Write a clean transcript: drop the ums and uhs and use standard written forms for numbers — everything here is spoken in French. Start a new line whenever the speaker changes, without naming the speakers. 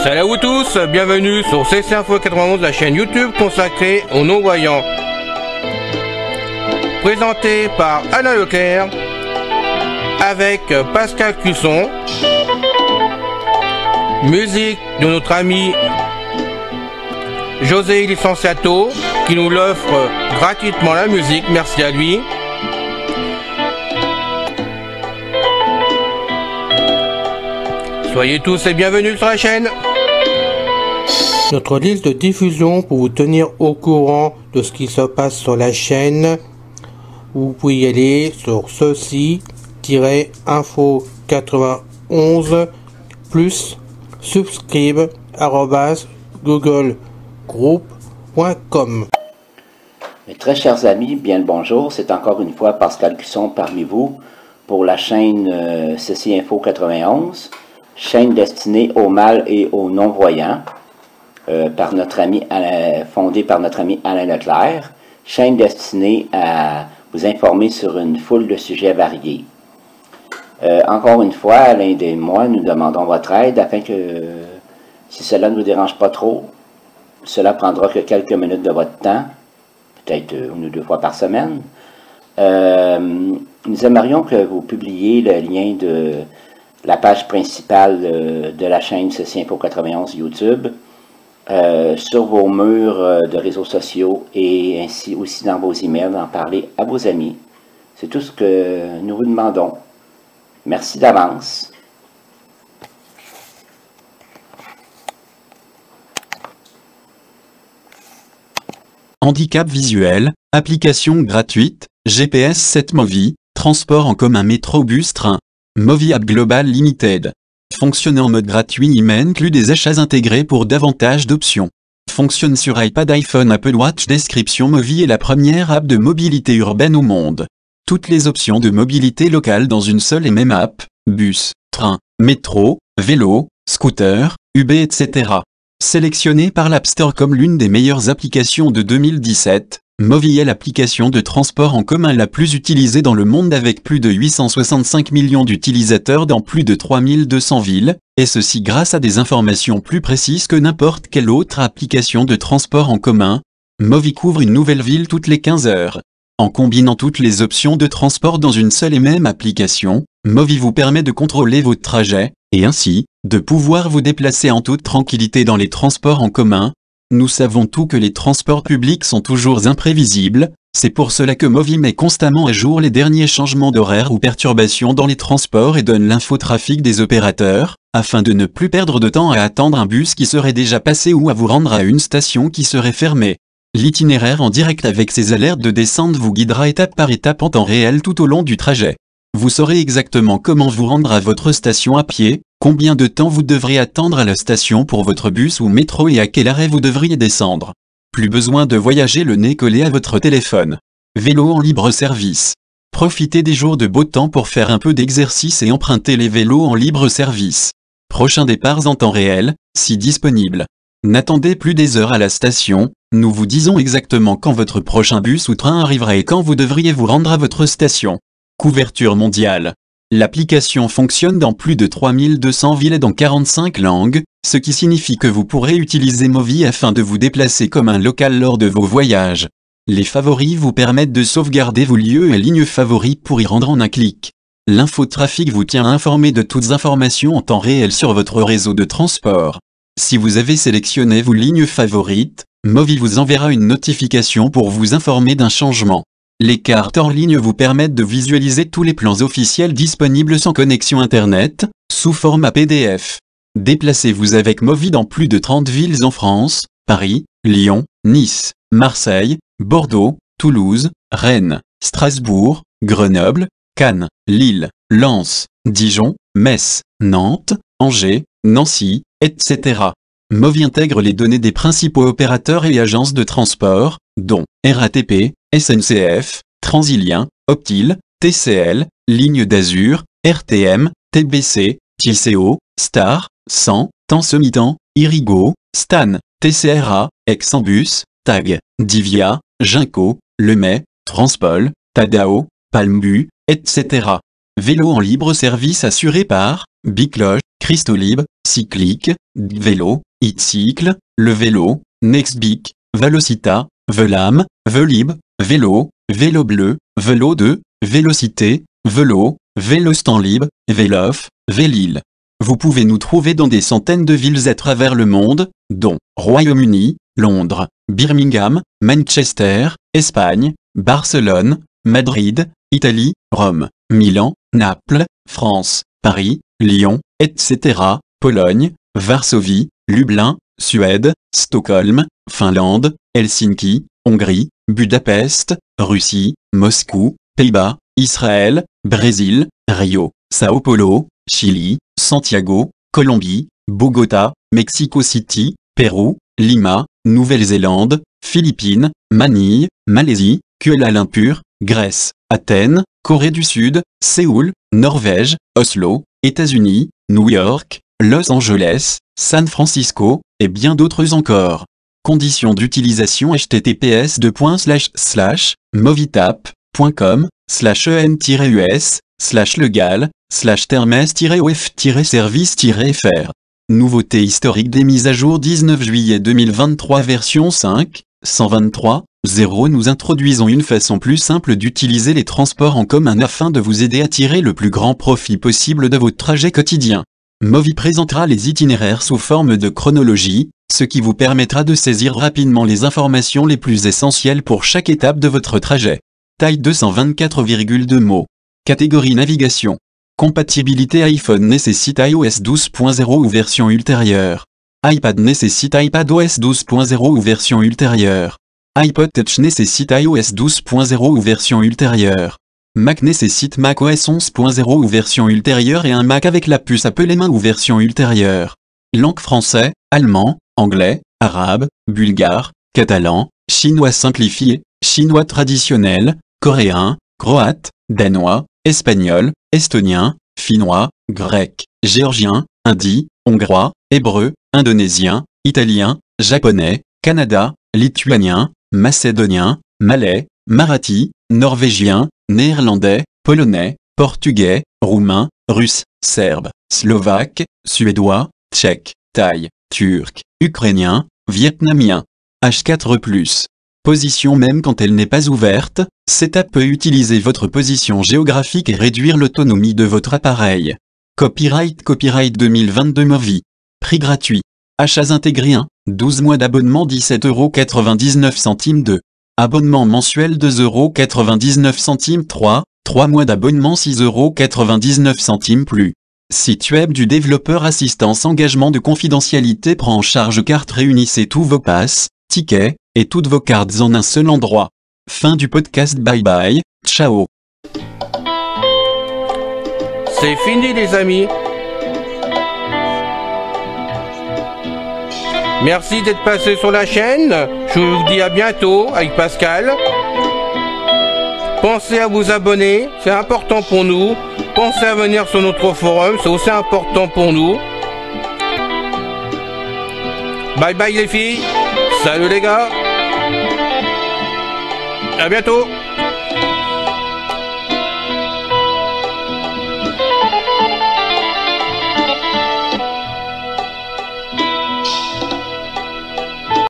Salut à vous tous, bienvenue sur CC Info 91, la chaîne YouTube consacrée aux non-voyants. Présenté par Alain Leclerc, avec Pascal Cusson. Musique de notre ami José Licenciato, qui nous l'offre gratuitement la musique, merci à lui. Soyez tous et bienvenus sur la chaîne. Notre liste de diffusion pour vous tenir au courant de ce qui se passe sur la chaîne. Vous pouvez y aller sur ceci-info91 plus subscribe@googlegroup.com.
Mes très chers amis, bien le bonjour. C'est encore une fois Pascal Cusson parmi vous pour la chaîne Ceci Info 91, chaîne destinée aux mâles et aux non-voyants. Par notre ami fondée par notre ami Alain Leclerc, chaîne destinée à vous informer sur une foule de sujets variés. Encore une fois, Alain et moi, nous demandons votre aide afin que, si cela ne vous dérange pas trop, cela prendra que quelques minutes de votre temps, peut-être une ou deux fois par semaine. Nous aimerions que vous publiez le lien de la page principale de la chaîne Ceci Info 91 YouTube, sur vos murs de réseaux sociaux et ainsi aussi dans vos emails, d'en parler à vos amis. C'est tout ce que nous vous demandons. Merci d'avance.
Handicap visuel, application gratuite, GPS 7 Movi, transport en commun métro bus train. Movi App Global Limited. Fonctionne en mode gratuit, il inclut des achats intégrés pour davantage d'options. Fonctionne sur iPad, iPhone, Apple Watch. Description: Movi est la première app de mobilité urbaine au monde. Toutes les options de mobilité locale dans une seule et même app, bus, train, métro, vélo, scooter, UB, etc. Sélectionnée par l'App Store comme l'une des meilleures applications de 2017, Movi est l'application de transport en commun la plus utilisée dans le monde avec plus de 865 millions d'utilisateurs dans plus de 3200 villes, et ceci grâce à des informations plus précises que n'importe quelle autre application de transport en commun. Movi couvre une nouvelle ville toutes les 15 heures. En combinant toutes les options de transport dans une seule et même application, Movi vous permet de contrôler votre trajet, et ainsi, de pouvoir vous déplacer en toute tranquillité dans les transports en commun. Nous savons tous que les transports publics sont toujours imprévisibles, c'est pour cela que Movi met constamment à jour les derniers changements d'horaire ou perturbations dans les transports et donne l'infotrafic des opérateurs, afin de ne plus perdre de temps à attendre un bus qui serait déjà passé ou à vous rendre à une station qui serait fermée. L'itinéraire en direct avec ses alertes de descente vous guidera étape par étape en temps réel tout au long du trajet. Vous saurez exactement comment vous rendre à votre station à pied, combien de temps vous devrez attendre à la station pour votre bus ou métro et à quel arrêt vous devriez descendre. Plus besoin de voyager le nez collé à votre téléphone. Vélo en libre service. Profitez des jours de beau temps pour faire un peu d'exercice et empruntez les vélos en libre service. Prochains départs en temps réel, si disponible. N'attendez plus des heures à la station, nous vous disons exactement quand votre prochain bus ou train arrivera et quand vous devriez vous rendre à votre station. Couverture mondiale. L'application fonctionne dans plus de 3200 villes et dans 45 langues, ce qui signifie que vous pourrez utiliser Movi afin de vous déplacer comme un local lors de vos voyages. Les favoris vous permettent de sauvegarder vos lieux et lignes favoris pour y rendre en un clic. L'infotrafic vous tient informé de toutes informations en temps réel sur votre réseau de transport. Si vous avez sélectionné vos lignes favorites, Movi vous enverra une notification pour vous informer d'un changement. Les cartes en ligne vous permettent de visualiser tous les plans officiels disponibles sans connexion Internet, sous format PDF. Déplacez-vous avec Movi dans plus de 30 villes en France, Paris, Lyon, Nice, Marseille, Bordeaux, Toulouse, Rennes, Strasbourg, Grenoble, Cannes, Lille, Lens, Dijon, Metz, Nantes, Angers, Nancy, etc. Movi intègre les données des principaux opérateurs et agences de transport, dont RATP, SNCF, Transilien, Optile, TCL, Ligne d'Azur, RTM, TBC, Tisséo, Star, 100, Temps Semi-Temps, Irigo, Stan, TCRA, Exambus, Tag, Divia, Ginko, Lemay, Transpol, Tadao, Palmbu, etc. Vélo en libre service assuré par Bicloche, Christolib, Cyclic, Vélo, Itcycle, Le Vélo, Nextbic, Velocita, Velam, Velib, Vélo, Vélo Bleu, Vélo 2, Vélocité, Vélo, Vélostanlib, Vélof, Vélil. Vous pouvez nous trouver dans des centaines de villes à travers le monde, dont Royaume-Uni, Londres, Birmingham, Manchester, Espagne, Barcelone, Madrid, Italie, Rome, Milan, Naples, France, Paris, Lyon, etc., Pologne, Varsovie, Lublin, Suède, Stockholm, Finlande, Helsinki, Hongrie, Budapest, Russie, Moscou, Pays-Bas, Israël, Brésil, Rio, Sao Paulo, Chili, Santiago, Colombie, Bogota, Mexico City, Pérou, Lima, Nouvelle-Zélande, Philippines, Manille, Malaisie, Kuala Lumpur, Grèce, Athènes, Corée du Sud, Séoul, Norvège, Oslo, États-Unis, New York, Los Angeles, San Francisco, et bien d'autres encore. Conditions d'utilisation https://movitap.com/en-us/legal/termes-of-service-fr. Nouveauté historique des mises à jour 19 juillet 2023 version 5, 123.0. Nous introduisons une façon plus simple d'utiliser les transports en commun afin de vous aider à tirer le plus grand profit possible de votre trajet quotidien. Movi présentera les itinéraires sous forme de chronologie, ce qui vous permettra de saisir rapidement les informations les plus essentielles pour chaque étape de votre trajet. Taille 224,2 mots. Catégorie navigation. Compatibilité iPhone nécessite iOS 12.0 ou version ultérieure. iPad nécessite iPadOS 12.0 ou version ultérieure. iPod Touch nécessite iOS 12.0 ou version ultérieure. Mac nécessite macOS 11.0 ou version ultérieure et un Mac avec la puce Apple M1 ou version ultérieure. Langue français, allemand, anglais, arabe, bulgare, catalan, chinois simplifié, chinois traditionnel, coréen, croate, danois, espagnol, estonien, finnois, grec, géorgien, hindi, hongrois, hébreu, indonésien, italien, japonais, Canada, lituanien, macédonien, malais, marathi, norvégien, néerlandais, polonais, portugais, roumain, russe, serbe, slovaque, suédois, tchèque, thaï, turc, ukrainien, vietnamien. H4+. Position même quand elle n'est pas ouverte, cette app peut utiliser votre position géographique et réduire l'autonomie de votre appareil. Copyright 2022 Movi. Prix gratuit. Achats intégrés 1, 12 mois d'abonnement 17,99 € 2. Abonnement mensuel 2,99 € 3 mois d'abonnement 6,99 € plus. Site web du développeur assistance engagement de confidentialité prend en charge carte réunissez tous vos passes, tickets, et toutes vos cartes en un seul endroit. Fin du podcast bye bye, ciao.
C'est fini les amis. Merci d'être passé sur la chaîne. Je vous dis à bientôt avec Pascal. Pensez à vous abonner, c'est important pour nous. Pensez à venir sur notre forum, c'est aussi important pour nous. Bye bye les filles. Salut les gars. À bientôt.